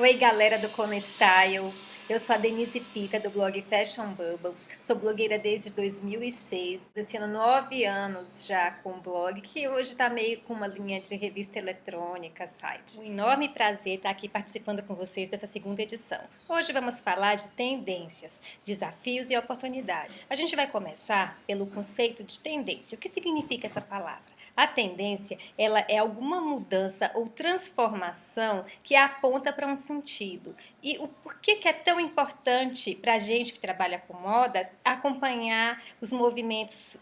Oi, galera do Kona Style. Eu sou a Denise Pica, do blog Fashion Bubbles. Sou blogueira desde 2006. Esse ano, 9 anos já com o blog, que hoje está meio com uma linha de revista eletrônica, site. Um enorme prazer estar aqui participando com vocês dessa segunda edição. Hoje vamos falar de tendências, desafios e oportunidades. A gente vai começar pelo conceito de tendência. O que significa essa palavra? A tendência, ela é alguma mudança ou transformação que aponta para um sentido. E o porquê que é tão importante para a gente que trabalha com moda acompanhar os movimentos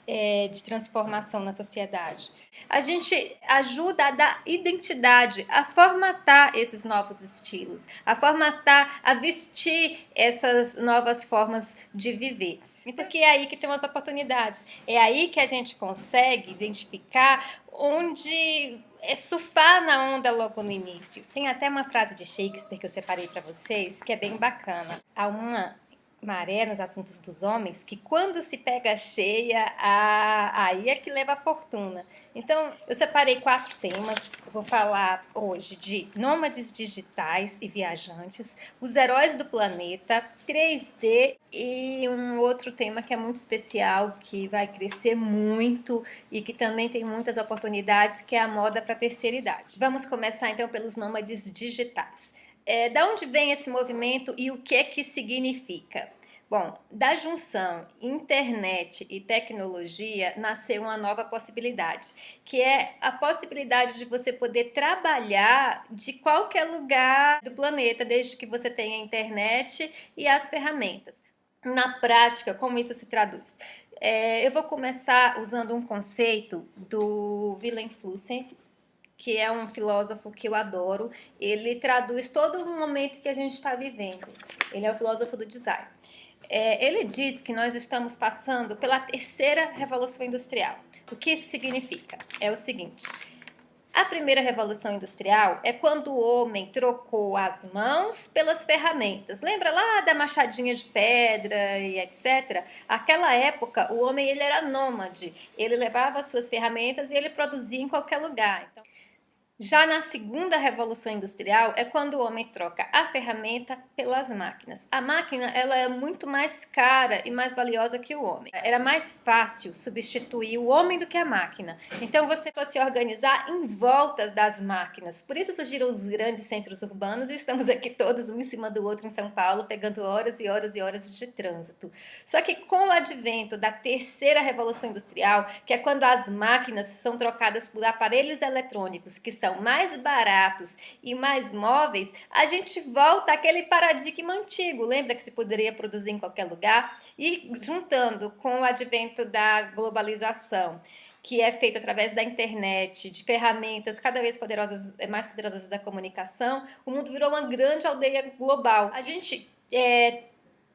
de transformação na sociedade? A gente ajuda a dar identidade, a formatar esses novos estilos, a formatar, a vestir essas novas formas de viver. Porque é aí que tem as oportunidades, é aí que a gente consegue identificar onde surfar na onda logo no início. Tem até uma frase de Shakespeare que eu separei para vocês, que é bem bacana. Há uma maré nos assuntos dos homens que quando se pega cheia, aí é que leva a fortuna. Então, eu separei 4 temas. Vou falar hoje de nômades digitais e viajantes, os heróis do planeta, 3D e um outro tema que é muito especial, que vai crescer muito e que também tem muitas oportunidades, que é a moda para a terceira idade. Vamos começar então pelos nômades digitais. Da onde vem esse movimento e o que é que significa? Bom, da junção internet e tecnologia nasceu uma nova possibilidade, que é a possibilidade de você poder trabalhar de qualquer lugar do planeta, desde que você tenha internet e as ferramentas. Na prática, como isso se traduz? Eu vou começar usando um conceito do Willem Flusen, que é um filósofo que eu adoro. Ele traduz todo o momento que a gente está vivendo. Ele é o filósofo do design. Ele diz que nós estamos passando pela terceira revolução industrial. O que isso significa? É o seguinte: a primeira revolução industrial é quando o homem trocou as mãos pelas ferramentas. Lembra lá da machadinha de pedra e etc? Aquela época, o homem ele era nômade. Ele levava as suas ferramentas e ele produzia em qualquer lugar. Então, já na segunda revolução industrial é quando o homem troca a ferramenta pelas máquinas. A máquina ela é muito mais cara e mais valiosa que o homem. Era mais fácil substituir o homem do que a máquina. Então você pode se organizar em volta das máquinas. Por isso surgiram os grandes centros urbanos e estamos aqui todos um em cima do outro em São Paulo, pegando horas e horas e horas de trânsito. Só que com o advento da terceira revolução industrial, que é quando as máquinas são trocadas por aparelhos eletrônicos que são mais baratos e mais móveis, a gente volta àquele paradigma antigo. Lembra que se poderia produzir em qualquer lugar? E juntando com o advento da globalização, que é feita através da internet, de ferramentas cada vez poderosas, mais poderosas da comunicação, o mundo virou uma grande aldeia global. A gente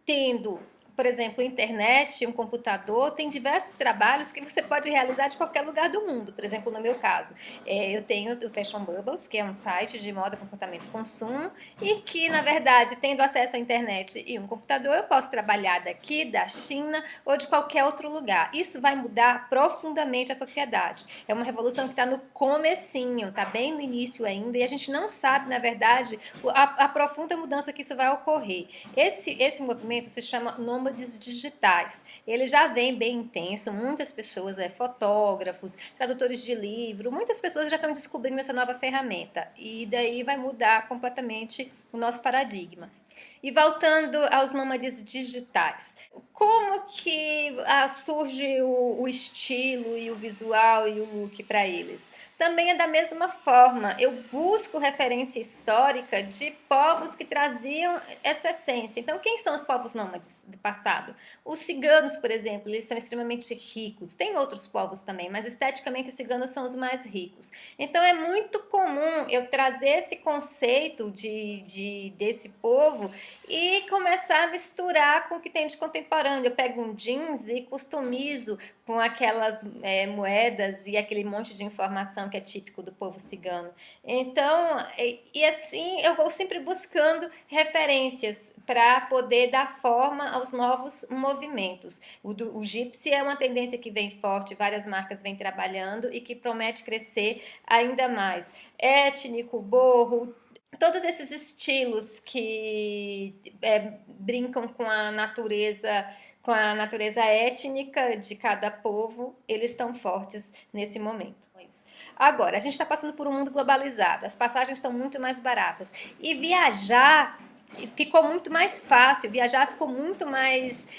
tendo, por exemplo, internet, um computador, tem diversos trabalhos que você pode realizar de qualquer lugar do mundo. Por exemplo, no meu caso, eu tenho o Fashion Bubbles, que é um site de moda, comportamento e consumo, e que, na verdade, tendo acesso à internet e um computador, eu posso trabalhar daqui, da China ou de qualquer outro lugar. Isso vai mudar profundamente a sociedade. É uma revolução que está no comecinho, está bem no início ainda, e a gente não sabe, na verdade, a profunda mudança que isso vai ocorrer. Esse movimento se chama nômades digitais. Ele já vem bem intenso, muitas pessoas, fotógrafos, tradutores de livro, muitas pessoas já estão descobrindo essa nova ferramenta. E daí vai mudar completamente o nosso paradigma. E voltando aos nômades digitais, como que surge o estilo e o visual e o look para eles? Também é da mesma forma, eu busco referência histórica de povos que traziam essa essência. Então, quem são os povos nômades do passado? Os ciganos, por exemplo, eles são extremamente ricos. Tem outros povos também, mas esteticamente os ciganos são os mais ricos. Então, é muito comum eu trazer esse conceito desse povo e começar a misturar com o que tem de contemporâneo. Eu pego um jeans e customizo com aquelas moedas e aquele monte de informação que é típico do povo cigano. Então, e assim eu vou sempre buscando referências para poder dar forma aos novos movimentos. O Gypsy é uma tendência que vem forte, várias marcas vêm trabalhando e que promete crescer ainda mais. Étnico, boho, todos esses estilos que brincam com a natureza étnica de cada povo, eles estão fortes nesse momento. Agora, a gente está passando por um mundo globalizado, as passagens estão muito mais baratas e viajar ficou muito mais fácil, viajar ficou muito mais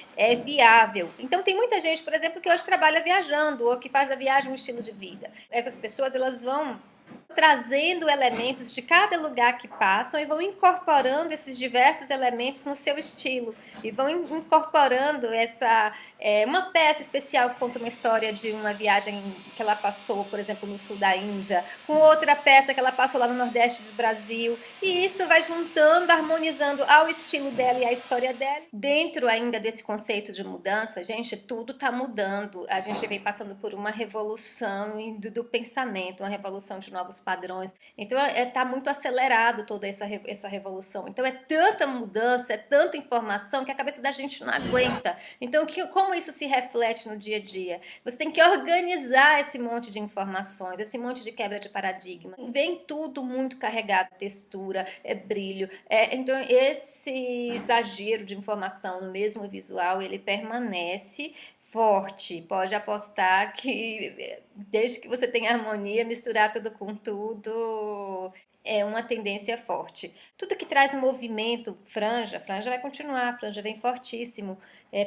viável. Então tem muita gente, por exemplo, que hoje trabalha viajando ou que faz a viagem um estilo de vida. Essas pessoas elas vão trazendo elementos de cada lugar que passam e vão incorporando esses diversos elementos no seu estilo e vão incorporando uma peça especial que conta uma história de uma viagem que ela passou, por exemplo, no sul da Índia, com outra peça que ela passou lá no Nordeste do Brasil, e isso vai juntando, harmonizando ao estilo dela e à história dela. Dentro ainda desse conceito de mudança, gente, tudo está mudando. A gente vem passando por uma revolução do pensamento, uma revolução de novos padrões. Então está muito acelerado toda essa revolução. Então é tanta mudança, é tanta informação que a cabeça da gente não aguenta. Então como isso se reflete no dia a dia? Você tem que organizar esse monte de informações, esse monte de quebra de paradigma. Vem tudo muito carregado, textura, brilho. Então esse exagero de informação no mesmo visual, ele permanece forte. Pode apostar que desde que você tenha harmonia, misturar tudo com tudo é uma tendência forte. Tudo que traz movimento, franja vai continuar, franja vem fortíssimo,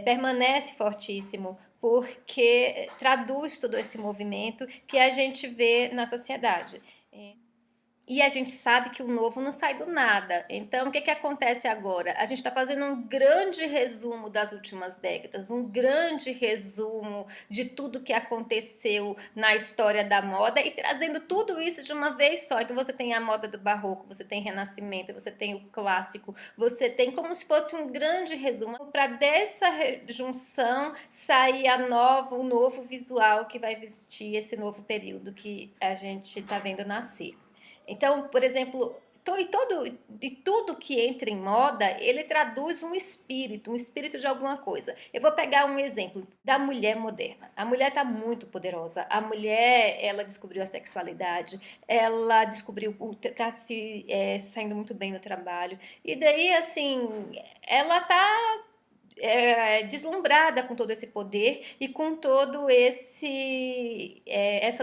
permanece fortíssimo, porque traduz todo esse movimento que a gente vê na sociedade. E a gente sabe que o novo não sai do nada. Então, o que acontece agora? A gente está fazendo um grande resumo das últimas décadas, um grande resumo de tudo que aconteceu na história da moda e trazendo tudo isso de uma vez só. Então, você tem a moda do barroco, você tem renascimento, você tem o clássico, você tem como se fosse um grande resumo para dessa junção sair o novo visual que vai vestir esse novo período que a gente está vendo nascer. Então, por exemplo, tudo que entra em moda, ele traduz um espírito de alguma coisa. Eu vou pegar um exemplo da mulher moderna. A mulher está muito poderosa. A mulher, ela descobriu a sexualidade, ela descobriu, está saindo muito bem no trabalho. E daí, assim, ela está deslumbrada com todo esse poder e com todo essa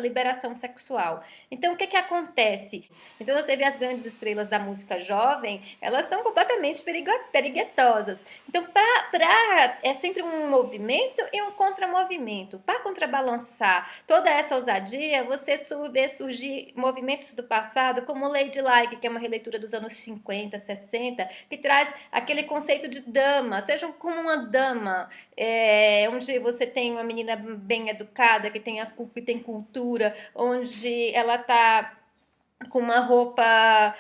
liberação sexual. Então, o que acontece? Então, você vê as grandes estrelas da música jovem, elas estão completamente periguetosas. Então, é sempre um movimento e um contramovimento. Para contrabalançar toda essa ousadia, você vê surgir movimentos do passado, como Lady Like, que é uma releitura dos anos 50, 60, que traz aquele conceito de dama, seja como uma dama, onde você tem uma menina bem educada, que tem cultura, onde ela está com uma roupa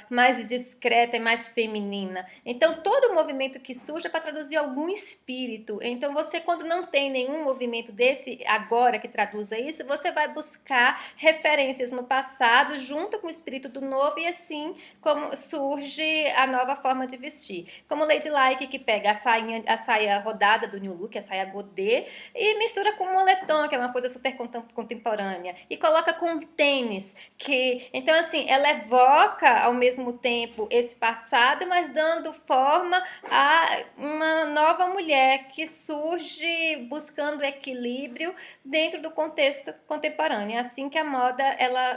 mais discreta e mais feminina. Então, todo movimento que surge é para traduzir algum espírito. Então, você, quando não tem nenhum movimento desse agora que traduza isso, você vai buscar referências no passado junto com o espírito do novo e assim como surge a nova forma de vestir. Como Lady Like, que pega a saia rodada do New Look, a saia godê, e mistura com moletom, que é uma coisa super contemporânea, e coloca com tênis, que... Então, assim, ela evoca ao mesmo tempo esse passado, mas dando forma a uma nova mulher que surge buscando equilíbrio dentro do contexto contemporâneo. É assim que a moda,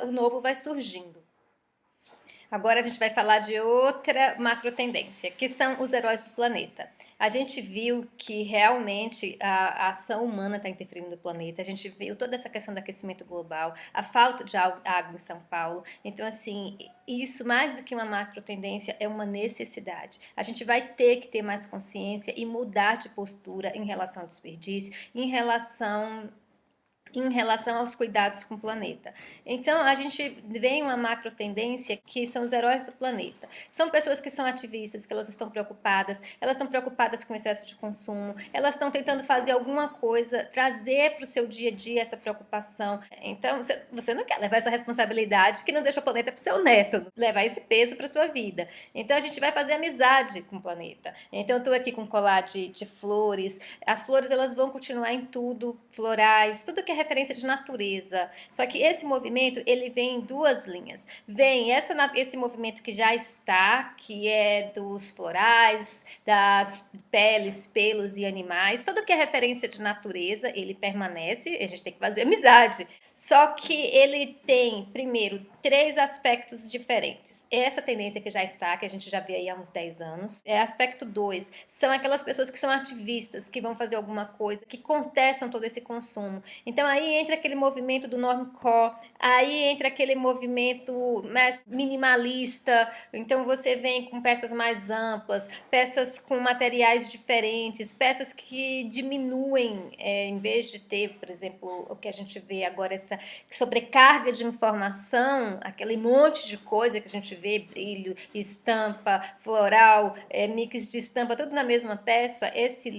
o novo vai surgindo. Agora a gente vai falar de outra macro tendência, que são os heróis do planeta. A gente viu que realmente a ação humana está interferindo no planeta, a gente viu toda essa questão do aquecimento global, a falta de água em São Paulo. Então, assim, isso mais do que uma macro tendência é uma necessidade. A gente vai ter que ter mais consciência e mudar de postura em relação ao desperdício, em relação aos cuidados com o planeta. Então, a gente vê uma macro tendência que são os heróis do planeta. São pessoas que são ativistas, que elas estão preocupadas com o excesso de consumo, elas estão tentando fazer alguma coisa, trazer para o seu dia a dia essa preocupação. Então, você não quer levar essa responsabilidade que não deixa o planeta para o seu neto, levar esse peso para a sua vida. Então, a gente vai fazer amizade com o planeta. Então, eu estou aqui com um colar de flores. As flores, elas vão continuar em tudo, florais, tudo que é referência de natureza. Só que esse movimento, ele vem em duas linhas. Vem esse movimento que já está, que é dos florais, das peles, pelos e animais. Tudo que é referência de natureza, ele permanece, a gente tem que fazer amizade. Só que ele tem, primeiro, três aspectos diferentes. Essa tendência que já está, que a gente já vê aí há uns 10 anos. Aspecto 2, são aquelas pessoas que são ativistas, que vão fazer alguma coisa, que contestam todo esse consumo. Então aí entra aquele movimento do normcore, aí entra aquele movimento mais minimalista. Então você vem com peças mais amplas, peças com materiais diferentes, peças que diminuem, em vez de ter, por exemplo, o que a gente vê agora, essa sobrecarga de informação, aquele monte de coisa que a gente vê, brilho, estampa, floral, mix de estampa, tudo na mesma peça.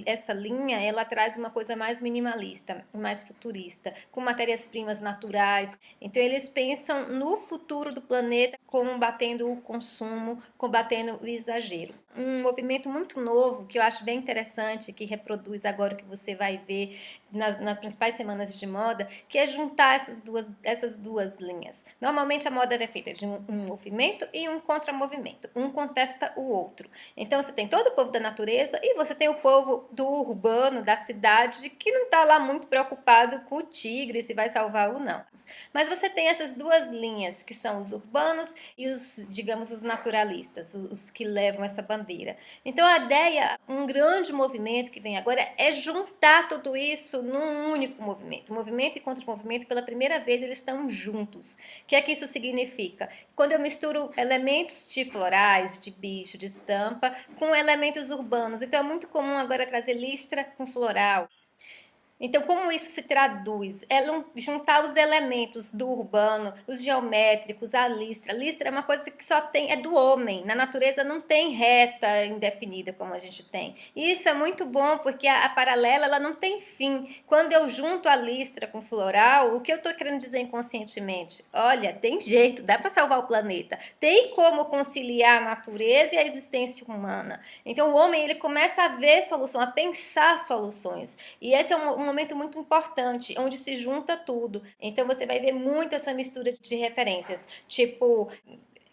Essa linha, ela traz uma coisa mais minimalista, mais futurista, com matérias-primas naturais. Então eles pensam no futuro do planeta, combatendo o consumo, combatendo o exagero. Um movimento muito novo, que eu acho bem interessante, que reproduz agora o que você vai ver nas principais semanas de moda, que é juntar essas duas linhas. Normalmente a moda é feita de um movimento e um contramovimento. Um contesta o outro. Então você tem todo o povo da natureza e você tem o povo do urbano, da cidade, que não está lá muito preocupado com o tigre, se vai salvar ou não. Mas você tem essas duas linhas, que são os urbanos e os, digamos, os naturalistas, os que levam essa bandeira. Então a ideia, um grande movimento que vem agora, é juntar tudo isso num único movimento. Movimento e contra-movimento, pela primeira vez, eles estão juntos. O que é que isso significa? Quando eu misturo elementos de florais, de bicho, de estampa, com elementos urbanos. Então é muito comum agora trazer listra com floral. Então, como isso se traduz? É juntar os elementos do urbano, os geométricos, a listra. A listra é uma coisa que só tem, é do homem. Na natureza não tem reta indefinida como a gente tem. E isso é muito bom, porque a paralela ela não tem fim. Quando eu junto a listra com floral, o que eu estou querendo dizer inconscientemente? Olha, tem jeito, dá para salvar o planeta. Tem como conciliar a natureza e a existência humana. Então, o homem ele começa a ver solução, a pensar soluções. E esse é um momento muito importante, onde se junta tudo. Então você vai ver muito essa mistura de referências, tipo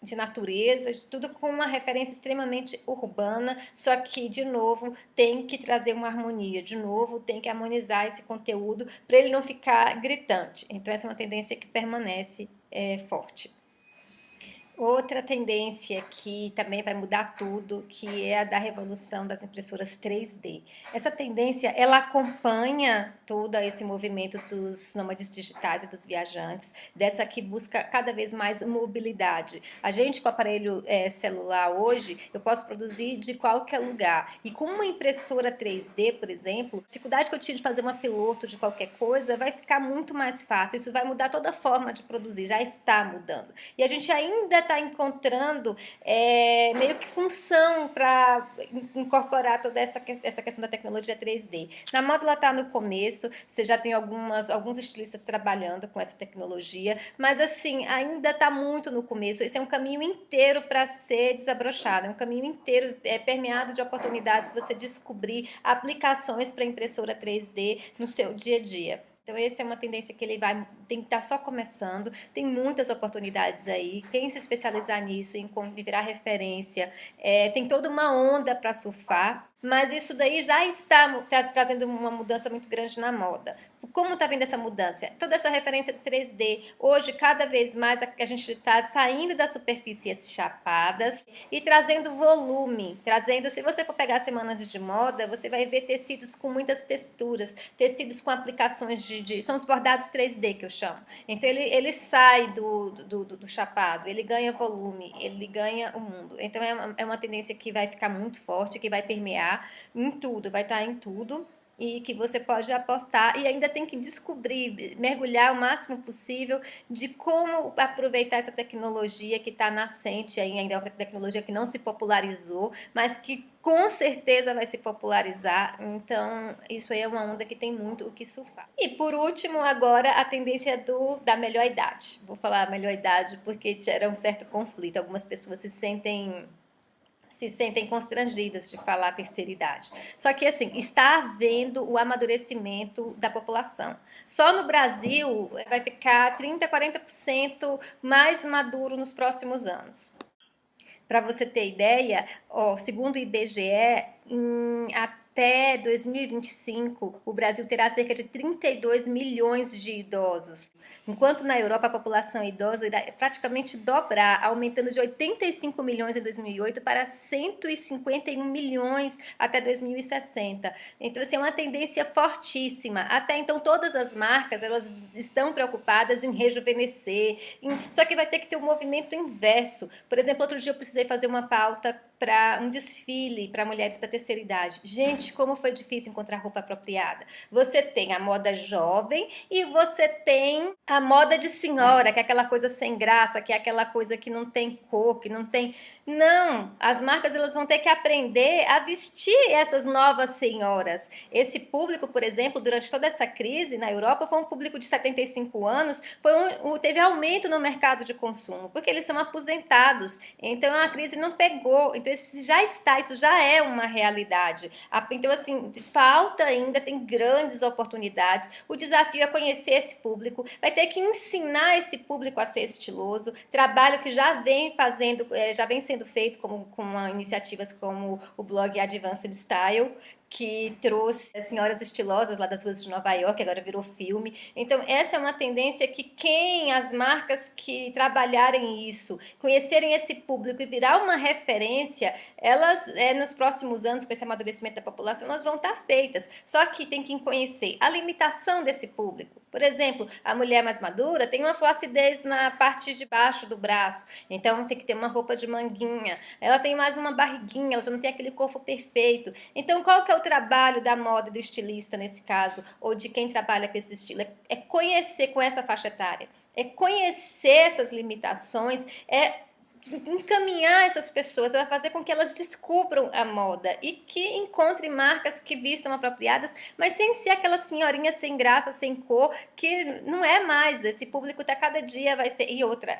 de natureza, de tudo com uma referência extremamente urbana, só que, de novo, tem que trazer uma harmonia, de novo, tem que harmonizar esse conteúdo para ele não ficar gritante. Então essa é uma tendência que permanece forte. Outra tendência que também vai mudar tudo, que é a da revolução das impressoras 3D. Essa tendência, ela acompanha todo esse movimento dos nômades digitais e dos viajantes, dessa que busca cada vez mais mobilidade. A gente com o aparelho celular hoje, eu posso produzir de qualquer lugar. E com uma impressora 3D, por exemplo, a dificuldade que eu tinha de fazer uma piloto de qualquer coisa vai ficar muito mais fácil. Isso vai mudar toda a forma de produzir, já está mudando. E a gente ainda está encontrando meio que função para incorporar toda essa questão da tecnologia 3D. Na moda ela está no começo, você já tem alguns estilistas trabalhando com essa tecnologia, mas assim, ainda está muito no começo. Esse é um caminho inteiro para ser desabrochado, é um caminho inteiro permeado de oportunidades, você descobrir aplicações para impressora 3D no seu dia a dia. Então, essa é uma tendência que ele tem que estar só começando, tem muitas oportunidades aí, quem se especializar nisso, em virar referência, tem toda uma onda para surfar, mas isso daí já está trazendo uma mudança muito grande na moda. Como está vindo essa mudança? Toda essa referência do 3D, hoje cada vez mais a gente está saindo das superfícies chapadas e trazendo volume, se você for pegar semanas de moda, você vai ver tecidos com muitas texturas, tecidos com aplicações são os bordados 3D que eu chamo. Então ele sai do chapado, ele ganha volume, ele ganha o mundo. Então é uma tendência que vai ficar muito forte, que vai permear em tudo, vai estar em tudo. E que você pode apostar e ainda tem que descobrir, mergulhar o máximo possível de como aproveitar essa tecnologia que está nascente ainda, é uma tecnologia que não se popularizou, mas que com certeza vai se popularizar. Então isso aí é uma onda que tem muito o que surfar. E por último agora a tendência da melhor idade. Vou falar melhor idade porque gera um certo conflito, algumas pessoas se sentem se sentem constrangidas de falar terceira idade. Só que, assim, está havendo o amadurecimento da população. Só no Brasil vai ficar 30, 40% mais maduro nos próximos anos. Para você ter ideia, ó, segundo o IBGE, até 2025, o Brasil terá cerca de 32 milhões de idosos, enquanto na Europa a população idosa irá praticamente dobrar, aumentando de 85 milhões em 2008 para 151 milhões até 2060. Então, assim, é uma tendência fortíssima. Até então, todas as marcas elas estão preocupadas em rejuvenescer, só que vai ter que ter um movimento inverso. Por exemplo, outro dia eu precisei fazer uma pauta para um desfile para mulheres da terceira idade. Gente, como foi difícil encontrar roupa apropriada. Você tem a moda jovem e você tem a moda de senhora, que é aquela coisa sem graça, que é aquela coisa que não tem cor, que não tem... Não, as marcas elas vão ter que aprender a vestir essas novas senhoras. Esse público, por exemplo, durante toda essa crise na Europa, foi um público de 75 anos, teve aumento no mercado de consumo, porque eles são aposentados. Então a crise não pegou. Então isso já é uma realidade. Então assim, falta ainda, tem grandes oportunidades. O desafio é conhecer esse público, vai ter que ensinar esse público a ser estiloso, trabalho que já vem sendo feito com iniciativas como o blog Advanced Style, que trouxe as senhoras estilosas lá das ruas de Nova York, agora virou filme. Então essa é uma tendência que as marcas que trabalharem isso, conhecerem esse público e virar uma referência, elas nos próximos anos, com esse amadurecimento da população, elas vão estar feitas. Só que tem que conhecer a limitação desse público. Por exemplo, a mulher mais madura tem uma flacidez na parte de baixo do braço, então tem que ter uma roupa de manguinha. Ela tem mais uma barriguinha, ela já não tem aquele corpo perfeito. Então qual que é o trabalho da moda, do estilista nesse caso, ou de quem trabalha com esse estilo? É conhecer com essa faixa etária, é conhecer essas limitações, é encaminhar essas pessoas, a fazer com que elas descubram a moda e que encontrem marcas que vistam apropriadas, mas sem ser aquela senhorinha sem graça, sem cor, que não é mais. Esse público tá cada dia vai ser... E outra,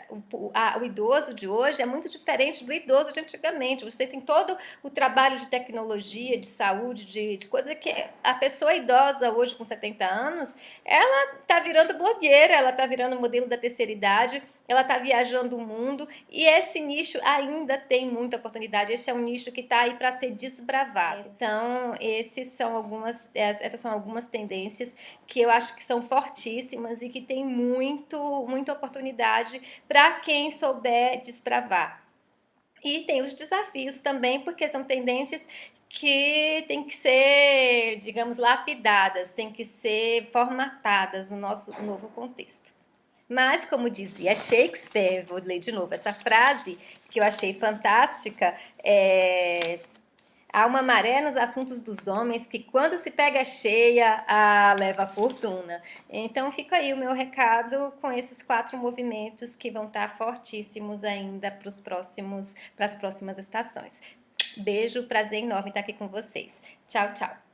o idoso de hoje é muito diferente do idoso de antigamente. Você tem todo o trabalho de tecnologia, de saúde, de coisa que a pessoa idosa hoje com 70 anos, ela tá virando blogueira, ela tá virando modelo da terceira idade, ela está viajando o mundo e esse nicho ainda tem muita oportunidade. Esse é um nicho que está aí para ser desbravado. Então, essas são algumas tendências que eu acho que são fortíssimas e que tem muita oportunidade para quem souber desbravar. E tem os desafios também, porque são tendências que têm que ser, digamos, lapidadas, têm que ser formatadas no nosso novo contexto. Mas, como dizia Shakespeare, vou ler de novo essa frase que eu achei fantástica, há uma maré nos assuntos dos homens que quando se pega cheia, leva a fortuna. Então fica aí o meu recado com esses 4 movimentos que vão estar fortíssimos ainda para as próximas estações. Beijo, prazer enorme estar aqui com vocês. Tchau, tchau.